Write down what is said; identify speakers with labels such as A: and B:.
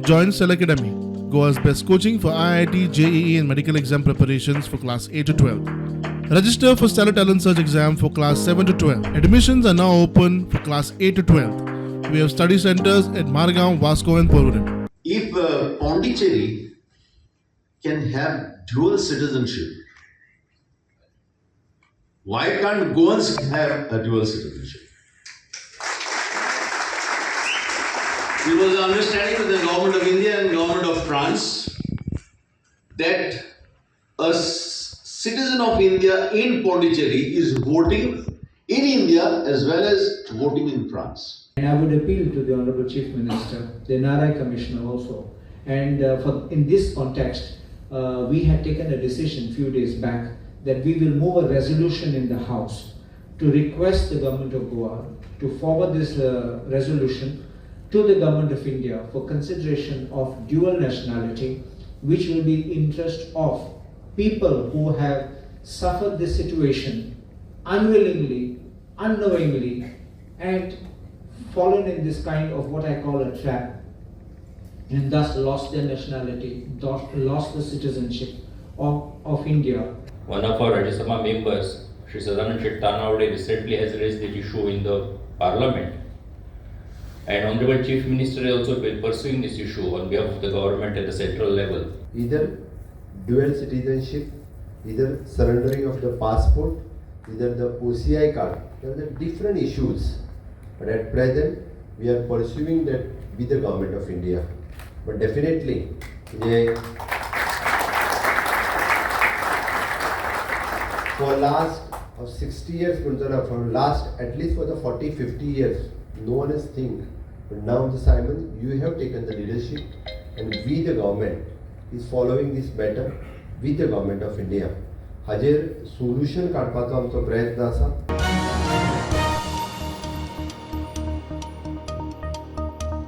A: Join Cell Academy, Goa's best coaching for IIT, JEE and medical exam preparations for class 8 to 12. Register for Stellar Talent Search exam for class 7 to 12. Admissions are now open for class 8 to 12. We have study centers at Margao, Vasco and Prudent.
B: If Pondicherry can have dual citizenship, why can't Goans have a dual citizenship? It was an understanding with the government of India and government of France that a citizen of India in Pondicherry is voting in India as well as voting in France.
C: And I would appeal to the Honorable Chief Minister, the NRI Commissioner also. And in this context, we had taken a decision a few days back that we will move a resolution in the House to request the Government of Goa to forward this resolution to the Government of India for consideration of dual nationality, which will be in interest of people who have suffered this situation unwillingly, unknowingly, and fallen in this kind of what I call a trap, and thus lost their nationality, lost the citizenship of India.
D: One of our Rajya Sabha members, Shri Sadanand Shettanavade, recently has raised this issue in the Parliament. And Honorable Chief Minister has also been pursuing this issue on behalf of the government at the central level.
E: Either dual citizenship, either surrendering of the passport, either the OCI card. There are the different issues. But at present, we are pursuing that with the government of India. But definitely, for last of 60 years, for last at least for the 40-50 years, no one is thinking. But now, Simon, you have taken the leadership, and we, the government, is following this matter with the government of India. हाजेर solution काडपाचो आमचो प्रयत्न आसा.